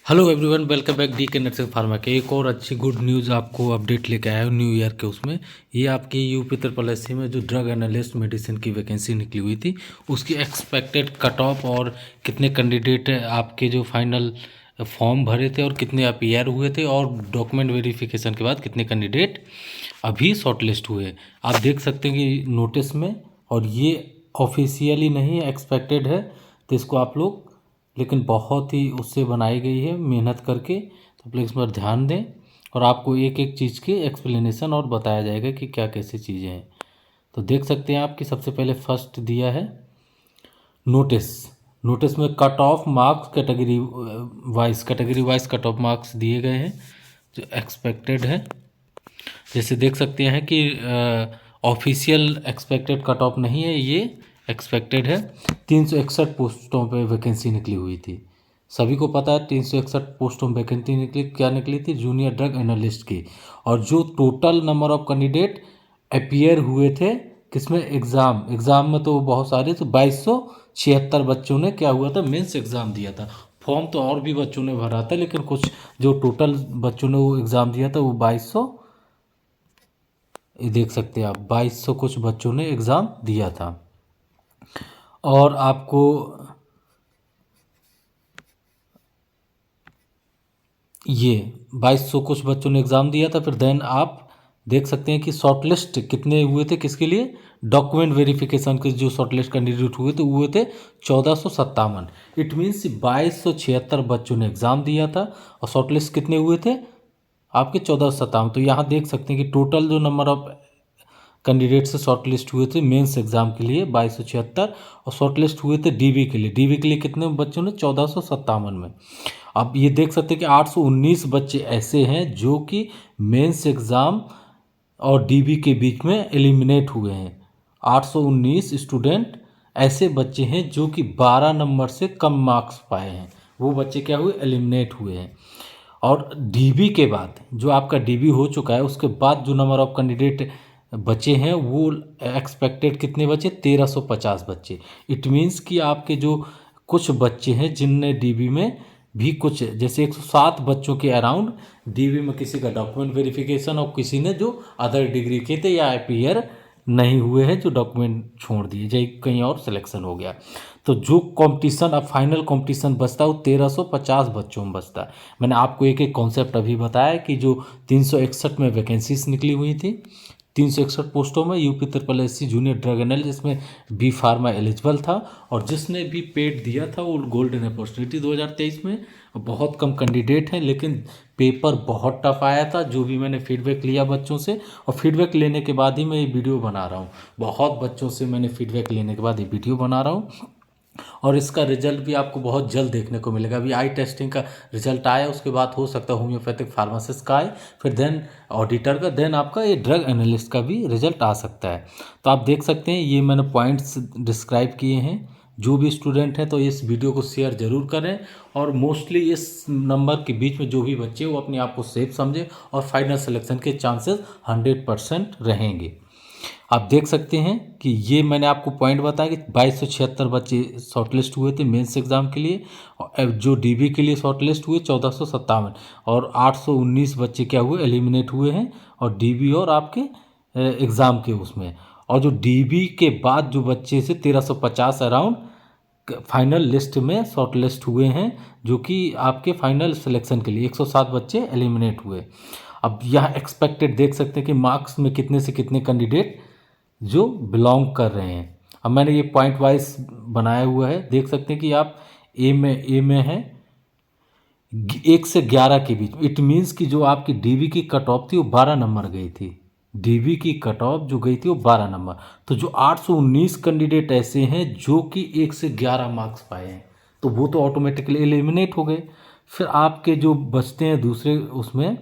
Hello everyone, welcome back D के nursing pharma के एक और अच्छी गुड न्यूज़ आपको अपडेट लेके आया हूँ न्यू ईयर के। उसमें ये आपकी यूपी ट्रिपल एससी में जो ड्रग एनालिस्ट मेडिसिन की वैकेंसी निकली हुई थी उसकी एक्सपेक्टेड कट ऑफ और कितने कैंडिडेट आपके जो फाइनल फॉर्म भरे थे और कितने अपीयर हुए थे और डॉक्यूमेंट वेरिफिकेशन के बाद कितने कैंडिडेट अभी शॉर्टलिस्ट हुए आप देख सकते हैं कि नोटिस में। और ये ऑफिशियली नहीं एक्सपेक्टेड है, तो इसको आप लोग लेकिन बहुत ही उससे बनाई गई है मेहनत करके, तो आप लोग इस पर ध्यान दें और आपको एक एक चीज़ की एक्सप्लेनेशन और बताया जाएगा कि क्या कैसी चीज़ें हैं। तो देख सकते हैं आपकी सबसे पहले फर्स्ट दिया है नोटिस। नोटिस में cut off marks category wise cut off marks दिए गए हैं जो एक्सपेक्टेड है। जैसे देख सकते हैं कि ऑफिशियल एक्सपेक्टेड कट ऑफ नहीं है, ये एक्सपेक्टेड है। 361 पोस्टों पे वैकेंसी निकली हुई थी, सभी को पता है 361 पोस्टों में वैकेंसी निकली। क्या निकली थी? जूनियर ड्रग एनालिस्ट की। और जो total number of candidate appear हुए थे किसमें, एग्ज़ाम में तो बहुत सारे, तो 2276 बच्चों ने क्या हुआ था, मेंस एग्ज़ाम दिया था। फॉर्म तो और भी बच्चों ने भरा था, लेकिन कुछ जो टोटल बच्चों ने वो एग्ज़ाम दिया था वो 2200, ये देख सकते हैं आप 2200 कुछ बच्चों ने एग्ज़ाम दिया था। और आपको ये 2200 कुछ बच्चों ने एग्ज़ाम दिया था। फिर देन आप देख सकते हैं कि शॉर्टलिस्ट कितने हुए थे, किसके लिए, डॉक्यूमेंट वेरिफिकेशन के जो शॉर्टलिस्ट कैंडिडेट हुए थे 1457। इट मीन्स 2276 बच्चों ने एग्ज़ाम दिया था और शॉर्टलिस्ट कितने हुए थे आपके 1457। तो यहाँ देख सकते हैं कि टोटल जो नंबर ऑफ कैंडिडेट से शॉर्ट लिस्ट हुए थे मेंस एग्जाम के लिए 2276, और शॉर्ट लिस्ट हुए थे डीबी के लिए। डीबी के लिए कितने बच्चों ने, 1457 में। अब ये देख सकते हैं कि 819 बच्चे ऐसे हैं जो कि मेंस एग्ज़ाम और डीबी के बीच में एलिमिनेट हुए हैं। 819 स्टूडेंट ऐसे बच्चे हैं जो कि 12 नंबर से कम मार्क्स पाए हैं, वो बच्चे क्या हुए, एलिमिनेट हुए हैं। और डीबी के बाद जो आपका डीबी हो चुका है उसके बाद जो नंबर ऑफ कैंडिडेट बचे हैं वो एक्सपेक्टेड कितने बचे, 1350 बच्चे। इट मीन्स कि आपके जो कुछ बच्चे हैं जिनने डीबी में भी कुछ, जैसे 107 बच्चों के अराउंड डीबी में किसी का डॉक्यूमेंट वेरिफिकेशन और किसी ने जो अदर डिग्री के थे या अपीयर नहीं हुए हैं, जो डॉक्यूमेंट छोड़ दिए, चाहे कहीं और सिलेक्शन हो गया। तो जो कंपटीशन, अब फाइनल कंपटीशन बचता है वो 1350 बच्चों में बचता है। मैंने आपको एक एक कॉन्सेप्ट अभी बताया कि जो 361 में वैकेंसीज निकली हुई थी, 361 पोस्टों में UP triple SC junior drug analyst, जिसमें बी फार्मा एलिजिबल था और जिसने भी पेड दिया था वो गोल्डन अपॉर्चुनिटी 2023 में। बहुत कम कैंडिडेट हैं, लेकिन पेपर बहुत टफ आया था, जो भी मैंने फीडबैक लिया बच्चों से, और फीडबैक लेने के बाद ही मैं ये वीडियो बना रहा हूँ। बहुत बच्चों से मैंने फीडबैक लेने के बाद ये वीडियो बना रहा हूँ और इसका रिजल्ट भी आपको बहुत जल्द देखने को मिलेगा। अभी आई टेस्टिंग का रिजल्ट आया, उसके बाद हो सकता है होम्योपैथिक फार्मासिस्ट का आए, फिर देन ऑडिटर का, देन आपका ये ड्रग एनालिस्ट का भी रिजल्ट आ सकता है। तो आप देख सकते हैं ये मैंने पॉइंट्स डिस्क्राइब किए हैं। जो भी स्टूडेंट हैं तो इस वीडियो को शेयर ज़रूर करें, और मोस्टली इस नंबर के बीच में जो भी बच्चे वो अपने आप को सेफ समझें, और फाइनल सिलेक्शन के चांसेस 100% रहेंगे। आप देख सकते हैं कि ये मैंने आपको पॉइंट बताया कि 2276 बच्चे शॉर्टलिस्ट हुए थे मेंस एग्ज़ाम के लिए, और जो डीबी के लिए शॉर्टलिस्ट हुए 1457, और 819 बच्चे क्या हुए, एलिमिनेट हुए हैं, और डीबी और आपके एग्ज़ाम के उसमें। और जो डीबी के बाद जो बच्चे से 1350 अराउंड फाइनल लिस्ट में शॉर्ट लिस्ट हुए हैं, जो कि आपके फाइनल सिलेक्शन के लिए 107 बच्चे एलिमिनेट हुए। अब यहाँ एक्सपेक्टेड देख सकते हैं कि मार्क्स में कितने से कितने कैंडिडेट जो बिलोंग कर रहे हैं। अब मैंने ये पॉइंट वाइज बनाया हुआ है, देख सकते हैं कि आप ए में है 1 से 11 के बीच। इट मीन्स कि जो आपकी डीबी की कट ऑफ थी वो 12 नंबर गई थी। डीबी की कट ऑफ जो गई थी वो 12 नंबर। तो जो 819 कैंडिडेट ऐसे हैं जो कि 1 से 11 मार्क्स पाए हैं, तो वो तो ऑटोमेटिकली एलिमिनेट हो गए। फिर आपके जो बचते हैं दूसरे उसमें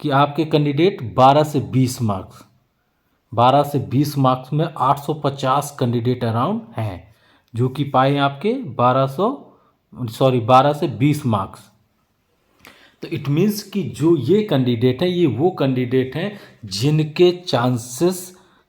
कि आपके कैंडिडेट 12 से 20 मार्क्स, 12 से 20 मार्क्स में 850 कैंडिडेट अराउंड हैं जो कि पाए आपके 12 से 20 मार्क्स। तो इट मीन्स कि जो ये कैंडिडेट हैं ये वो कैंडिडेट हैं जिनके चांसेस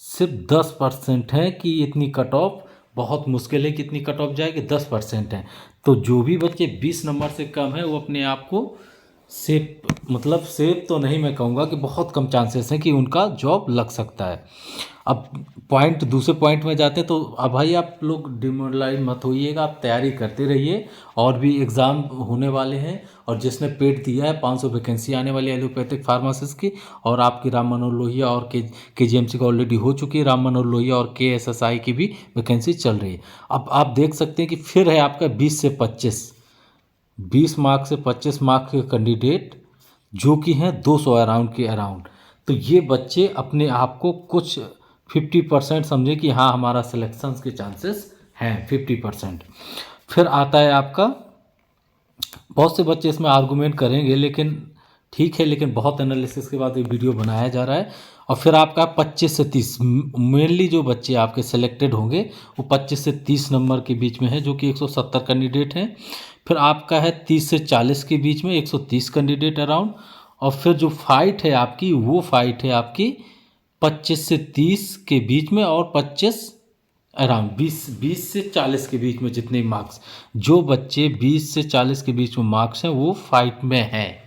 सिर्फ 10% हैं कि इतनी कट ऑफ बहुत मुश्किल है कितनी कट ऑफ जाएगी, 10% है। तो जो भी बच्चे 20 नंबर से कम है वो अपने आप को सेफ, मतलब सेफ तो नहीं मैं कहूँगा, कि बहुत कम चांसेस हैं कि उनका जॉब लग सकता है। अब दूसरे पॉइंट में जाते हैं। तो अब भाई आप लोग डिमोरलाइज मत होइएगा, आप तैयारी करते रहिए, और भी एग्ज़ाम होने वाले हैं। और जिसने पेड दिया है 500 वैकेंसी आने वाली है एलोपैथिक फार्मासिस्ट की, और आपकी राम मनोहर लोहिया और KGMC का ऑलरेडी हो चुकी है, राम मनोहर लोहिया और KSSI की भी वैकेंसी चल रही है। अब आप देख सकते हैं कि फिर है आपका 20 से 25, 20 मार्क्स से 25 मार्क्स के कैंडिडेट जो कि हैं 200 अराउंड के अराउंड। तो ये बच्चे अपने आप को कुछ 50% समझे कि हाँ हमारा सिलेक्शन के चांसेस हैं 50%। फिर आता है आपका, बहुत से बच्चे इसमें आर्गूमेंट करेंगे, लेकिन ठीक है, लेकिन बहुत एनालिसिस के बाद ये वीडियो बनाया जा रहा है। और फिर आपका 25 से 30, मेनली जो बच्चे आपके सिलेक्टेड होंगे वो 25 से 30 नंबर के बीच में है, जो कि 170 कैंडिडेट हैं। फिर आपका है 30 से 40 के बीच में 130 कैंडिडेट अराउंड। और फिर जो फाइट है आपकी, वो फाइट है आपकी 25 से 30 के बीच में, और 25 अराउंड 20 से 40 के बीच में जितने मार्क्स, जो बच्चे 20 से 40 के बीच में मार्क्स हैं वो फाइट में हैं।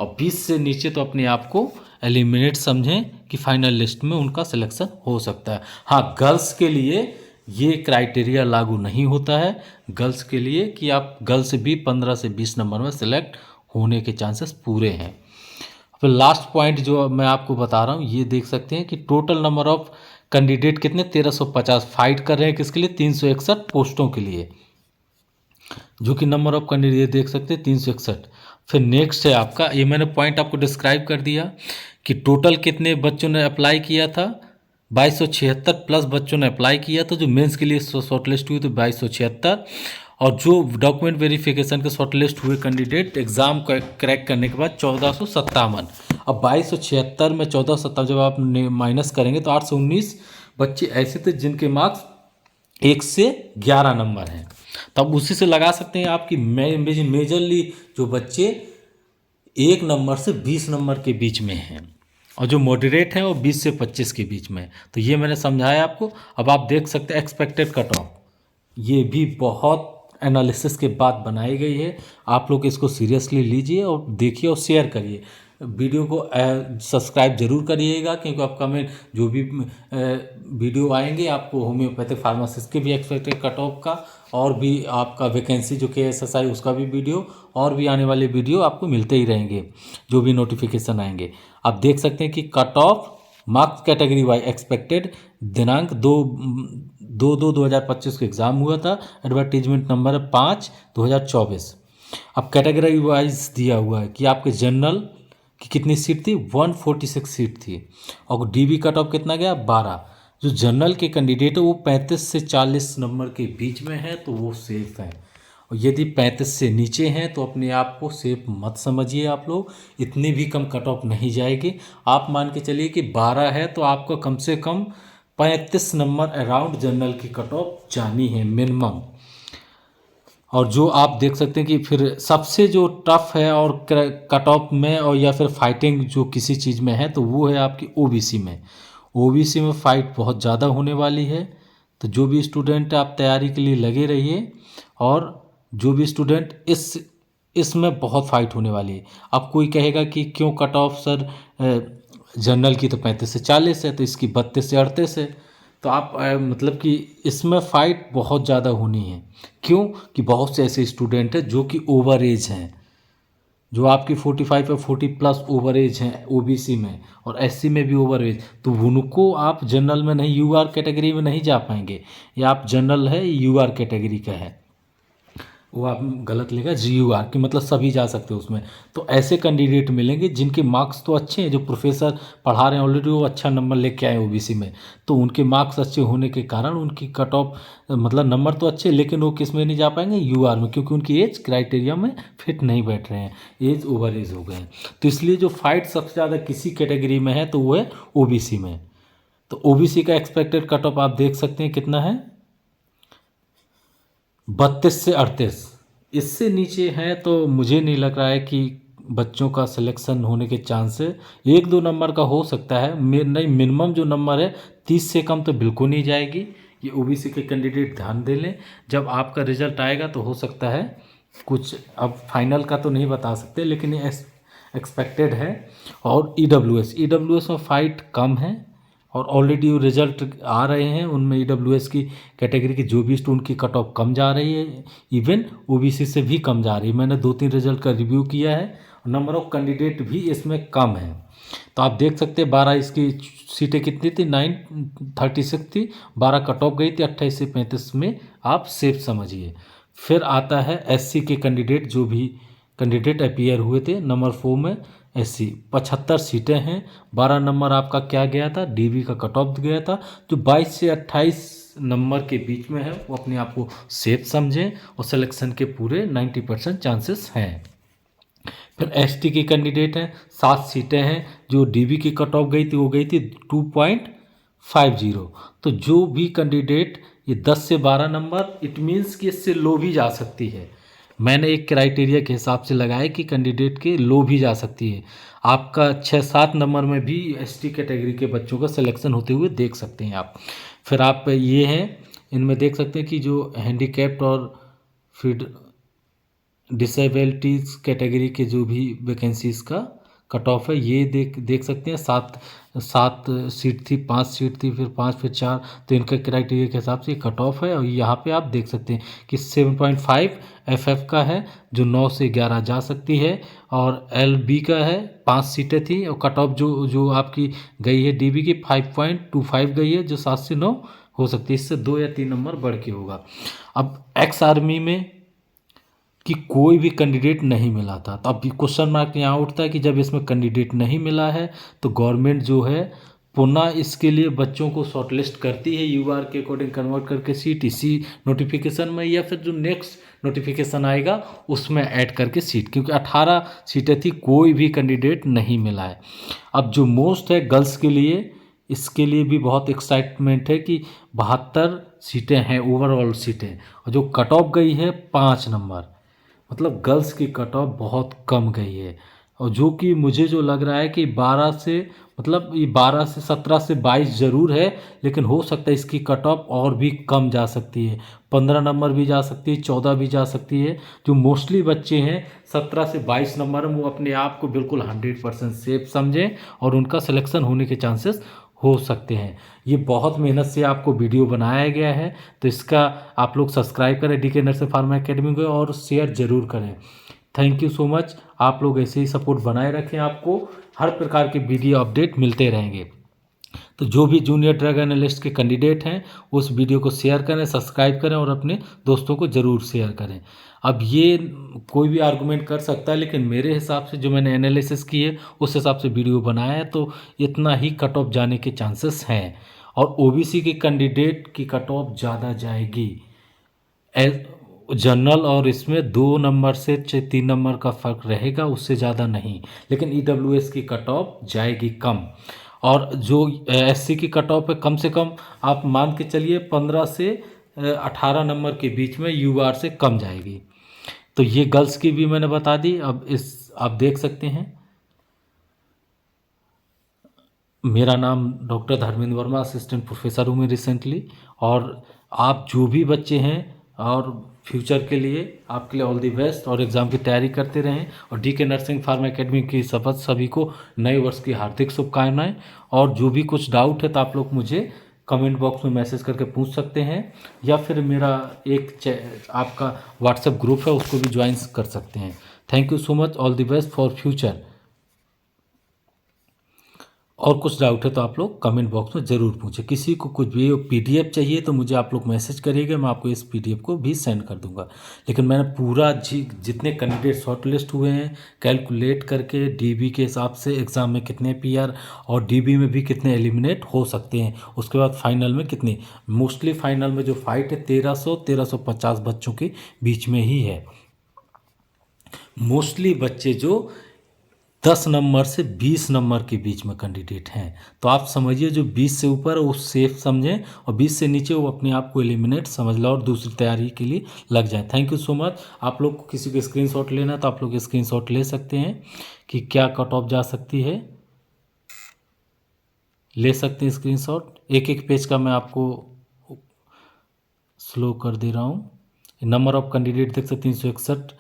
और 20 से नीचे तो अपने आप को एलिमिनेट समझें कि फाइनल लिस्ट में उनका सिलेक्शन हो सकता है। हाँ, गर्ल्स के लिए ये क्राइटेरिया लागू नहीं होता है, गर्ल्स के लिए कि आप गर्ल्स भी 15 से 20 नंबर में सिलेक्ट होने के चांसेस पूरे हैं। फिर लास्ट पॉइंट जो मैं आपको बता रहा हूँ, ये देख सकते हैं कि टोटल नंबर ऑफ कैंडिडेट कितने, 1350 फाइट कर रहे हैं किसके लिए, 361 पोस्टों के लिए, जो कि नंबर ऑफ कैंडिडेट देख सकते हैं 361। फिर नेक्स्ट है आपका, ये मैंने पॉइंट आपको डिस्क्राइब कर दिया कि टोटल कितने बच्चों ने अप्लाई किया था, 2276 प्लस बच्चों ने अप्लाई किया था। जो मेंस के लिए शॉर्टलिस्ट हुए तो 2276, और जो डॉक्यूमेंट वेरिफिकेशन के शॉर्टलिस्ट हुए कैंडिडेट एग्ज़ाम क्रैक करने के बाद 1457। अब 2276 में 1457 जब आप माइनस करेंगे तो 819 बच्चे ऐसे थे जिनके मार्क्स 1 से 11 नंबर हैं। तब उसी से लगा सकते हैं आपकी मेजरली जो बच्चे 1 नंबर से 20 नंबर के बीच में हैं, और जो मॉडरेट हैं वो 20 से 25 के बीच में। तो ये मैंने समझाया आपको। अब आप देख सकते हैं एक्सपेक्टेड कट ऑफ, ये भी बहुत एनालिसिस के बाद बनाई गई है। आप लोग इसको सीरियसली लीजिए और देखिए और शेयर करिए। वीडियो को सब्सक्राइब जरूर करिएगा, क्योंकि अपकमिंग जो भी वीडियो आएंगे आपको होम्योपैथिक फार्मासिस्ट के भी एक्सपेक्टेड कट ऑफ का, और भी आपका वैकेंसी जो KSSI उसका भी वीडियो, और भी आने वाले वीडियो आपको मिलते ही रहेंगे जो भी नोटिफिकेशन आएंगे। आप देख सकते हैं कि cut off marks category wise expected दिनांक 2/2/2025 को एग्ज़ाम हुआ था। एडवर्टीजमेंट नंबर है 5/2024। अब कैटेगरी वाइज दिया हुआ है कि आपके जनरल की कितनी सीट थी, 146 सीट थी, और DB कट ऑफ कितना गया, 12। जो जनरल के कैंडिडेट है वो 35 से 40 नंबर के बीच में है, तो वो सेफ है। और यदि 35 से नीचे हैं तो अपने आप को सेफ मत समझिए आप लोग, इतनी भी कम कट ऑफ नहीं जाएगी। आप मान के चलिए कि 12 है तो आपको कम से कम 35 नंबर अराउंड जनरल की कट ऑफ जानी है मिनिमम। और जो आप देख सकते हैं कि फिर सबसे जो टफ है और कट ऑफ में और या फिर फाइटिंग जो किसी चीज़ में है तो वो है आपकी OBC में। OBC में फ़ाइट बहुत ज़्यादा होने वाली है। तो जो भी स्टूडेंट आप तैयारी के लिए लगे रहिए, और जो भी स्टूडेंट इसमें बहुत फाइट होने वाली है। अब कोई कहेगा कि क्यों कट ऑफ सर, जनरल की तो 35 से 40 है, तो इसकी 32 से 38 है। तो आप मतलब कि इसमें फ़ाइट बहुत ज़्यादा होनी है। क्यों कि बहुत से ऐसे स्टूडेंट हैं जो कि ओवर एज हैं, जो आपकी 45 या 40 प्लस ओवर एज हैं OBC में, और SC में भी ओवर एज। तो उनको आप जनरल में नहीं, UR कैटेगरी में नहीं जा पाएंगे। या आप जनरल है UR कैटेगरी का है, वो आप गलत लेगा GUR की, मतलब सभी जा सकते हो उसमें। तो ऐसे कैंडिडेट मिलेंगे जिनके मार्क्स तो अच्छे हैं, जो प्रोफेसर पढ़ा रहे हैं ऑलरेडी वो अच्छा नंबर लेके आए OBC में, तो उनके मार्क्स अच्छे होने के कारण उनकी कट ऑफ मतलब नंबर तो अच्छे, लेकिन वो किस में नहीं जा पाएंगे, UR में, क्योंकि उनकी एज क्राइटेरिया में फिट नहीं बैठ रहे हैं, एज ओवर एज हो गए हैं। तो इसलिए जो फाइट सबसे ज़्यादा किसी कैटेगरी में है तो वो है OBC में। तो OBC का एक्सपेक्टेड कट ऑफ आप देख सकते हैं कितना है, 32 से 38। इससे नीचे है तो मुझे नहीं लग रहा है कि बच्चों का सिलेक्शन होने के चांस है। 1-2 नंबर का हो सकता है, नहीं, मिनिमम जो नंबर है 30 से कम तो बिल्कुल नहीं जाएगी। ये ओबीसी के कैंडिडेट ध्यान दे लें। जब आपका रिजल्ट आएगा तो हो सकता है कुछ, अब फाइनल का तो नहीं बता सकते, लेकिन ये एक्सपेक्टेड है। और ईडब्ल्यूएस में फाइट कम है और ऑलरेडी रिजल्ट आ रहे हैं, उनमें ईडब्ल्यूएस की कैटेगरी की जो भी स्टूडेंट की कट ऑफ कम जा रही है, इवन ओबीसी से भी कम जा रही है। मैंने 2-3 रिजल्ट का रिव्यू किया है, नंबर ऑफ कैंडिडेट भी इसमें कम है। तो आप देख सकते हैं 12 इसकी सीटें कितनी थी, 936 थी, 12 कट ऑफ गई थी, 28 से 35 में आप सेफ समझिए। फिर आता है एससी के कैंडिडेट, जो भी कैंडिडेट अपीयर हुए थे नंबर 4 में एससी 75 सीटें हैं। 12 नंबर आपका क्या गया था, डीबी का कट ऑफ गया था। जो 22 से 28 नंबर के बीच में है वो अपने आप को सेफ समझें और सिलेक्शन के पूरे 90% चांसेस हैं। फिर एसटी के कैंडिडेट हैं, 7 सीटें हैं। जो डीबी की कट ऑफ गई थी वो गई थी 2.50। तो जो भी कैंडिडेट ये 10 से 12 नंबर, इट मीन्स कि इससे लो भी जा सकती है। मैंने एक क्राइटेरिया के हिसाब से लगाया कि कैंडिडेट के लो भी जा सकती है। आपका 6-7 नंबर में भी एसटी कैटेगरी के बच्चों का सिलेक्शन होते हुए देख सकते हैं आप। फिर आप ये हैं, इनमें देख सकते हैं कि जो हैंडीकैप्ड और फिर डिसेबिलिटीज़ कैटेगरी के जो भी वैकेंसीज़ का कट ऑफ है, ये देख सकते हैं। 7 सीट थी, 5 सीट थी, फिर 5, फिर 4, तो इनका क्राइटेरिया के हिसाब से कट ऑफ है। और यहाँ पे आप देख सकते हैं कि 7.5 एफएफ का है, जो 9 से 11 जा सकती है। और एलबी का है, 5 सीटें थी और कट ऑफ जो आपकी गई है डीबी की 5.25 गई है, जो 7 से 9 हो सकती है। इससे 2 या 3 नंबर बढ़ के होगा। अब एक्स आर्मी में कि कोई भी कैंडिडेट नहीं मिला था, तो अब क्वेश्चन मार्क यहाँ उठता है कि जब इसमें कैंडिडेट नहीं मिला है तो गवर्नमेंट जो है पुनः इसके लिए बच्चों को शॉर्टलिस्ट करती है यूआर के अकॉर्डिंग कन्वर्ट करके सीट इसी नोटिफिकेशन में, या फिर जो नेक्स्ट नोटिफिकेशन आएगा उसमें ऐड करके सीट, क्योंकि 18 सीटें थी, कोई भी कैंडिडेट नहीं मिला है। अब जो मोस्ट है गर्ल्स के लिए, इसके लिए भी बहुत एक्साइटमेंट है कि 72 सीटें हैं ओवरऑल सीटें, और जो कट ऑफ गई है 5 नंबर, मतलब गर्ल्स की कट ऑफ बहुत कम गई है। और जो कि मुझे जो लग रहा है कि 12 से, मतलब ये 12 से 17 से 22 ज़रूर है, लेकिन हो सकता है इसकी कट ऑफ और भी कम जा सकती है, 15 नंबर भी जा सकती है, 14 भी जा सकती है। जो मोस्टली बच्चे हैं 17 से 22 नंबर में, वो अपने आप को बिल्कुल 100% सेफ समझें और उनका सिलेक्शन होने के चांसेस हो सकते हैं। ये बहुत मेहनत से आपको वीडियो बनाया गया है, तो इसका आप लोग सब्सक्राइब करें डीके नर्सिंग फार्मा एकेडमी को और शेयर ज़रूर करें। Thank you so much. आप लोग ऐसे ही सपोर्ट बनाए रखें, आपको हर प्रकार के वीडियो अपडेट मिलते रहेंगे। तो जो भी जूनियर ड्रग एनालिस्ट के कैंडिडेट हैं उस वीडियो को शेयर करें, सब्सक्राइब करें और अपने दोस्तों को ज़रूर शेयर करें। अब ये कोई भी आर्गूमेंट कर सकता है, लेकिन मेरे हिसाब से जो मैंने एनालिसिस की है उस हिसाब से वीडियो बनाया है, तो इतना ही कट ऑफ जाने के चांसेस हैं। और ओबीसी के कैंडिडेट की कट ऑफ ज़्यादा जाएगी जनरल, और इसमें 2 नंबर से 3 नंबर का फ़र्क रहेगा, उससे ज़्यादा नहीं। लेकिन ईडब्ल्यूएस की कट ऑफ जाएगी कम, और जो एससी की कट ऑफ है कम से कम आप मान के चलिए 15 से 18 नंबर के बीच में यूआर से कम जाएगी। तो ये गर्ल्स की भी मैंने बता दी। अब इस आप देख सकते हैं, मेरा नाम doctor Dharmendra Verma, assistant professor हूँ मैं रिसेंटली। और आप जो भी बच्चे हैं और फ्यूचर के लिए आपके लिए ऑल दी बेस्ट, और एग्ज़ाम की तैयारी करते रहें। और डीके नर्सिंग फार्मा एकेडमी की शपथ, सभी को नए वर्ष की हार्दिक शुभकामनाएं। और जो भी कुछ डाउट है तो आप लोग मुझे कमेंट बॉक्स में मैसेज करके पूछ सकते हैं, या फिर मेरा एक आपका व्हाट्सएप ग्रुप है उसको भी ज्वाइन कर सकते हैं। Thank you so much, all the best for future. और कुछ डाउट है तो आप लोग कमेंट बॉक्स में ज़रूर पूछें। किसी को कुछ भी पीडीएफ चाहिए तो मुझे आप लोग मैसेज करिएगा, मैं आपको इस पीडीएफ को भी सेंड कर दूंगा। लेकिन मैंने पूरा जितने कैंडिडेट शॉर्टलिस्ट हुए हैं कैलकुलेट करके, डीबी के हिसाब से एग्ज़ाम में कितने पीआर और डीबी में भी कितने एलिमिनेट हो सकते हैं, उसके बाद फाइनल में कितने, मोस्टली फाइनल में जो फाइट है 1350 बच्चों के बीच में ही है। मोस्टली बच्चे जो 10 नंबर से 20 नंबर के बीच में कैंडिडेट हैं, तो आप समझिए जो 20 से ऊपर है वो सेफ समझें, और 20 से नीचे वो अपने आप को एलिमिनेट समझ लो और दूसरी तैयारी के लिए लग जाए। Thank you so much. आप लोग को किसी को स्क्रीनशॉट लेना है तो आप लोग स्क्रीनशॉट ले सकते हैं कि क्या कट ऑफ जा सकती है, ले सकते हैं स्क्रीनशॉट। एक एक पेज का मैं आपको स्लो कर दे रहा हूँ। नंबर ऑफ कैंडिडेट देख सकते हैं 361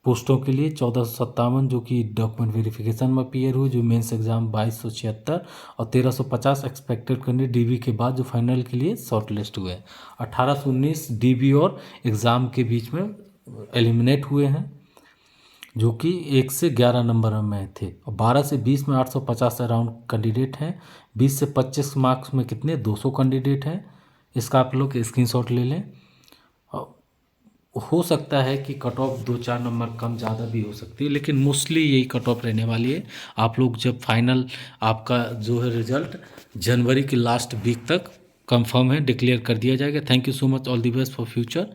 पोस्टों के लिए 1457 जो कि डॉक्यूमेंट वेरिफिकेशन में अपीयर हुए, जो मेंस एग्जाम 2276 और 1350 एक्सपेक्टेड कैंडिडेट डीबी के बाद जो फाइनल के लिए शॉर्ट लिस्ट हुए हैं। 1819 डीबी और एग्ज़ाम के बीच में एलिमिनेट हुए हैं जो कि 1 से 11 नंबर में थे, और 12 से 20 में 850 अराउंड कैंडिडेट हैं। 20 से 25 मार्क्स में कितने 200 कैंडिडेट हैं। इसका आप लोग स्क्रीनशॉट ले लें। हो सकता है कि कट ऑफ 2-4 नंबर कम ज़्यादा भी हो सकती है, लेकिन मोस्टली यही कट ऑफ रहने वाली है। आप लोग जब फाइनल आपका जो है रिजल्ट जनवरी के लास्ट वीक तक कंफर्म है, डिक्लेयर कर दिया जाएगा। Thank you so much, all the best for future.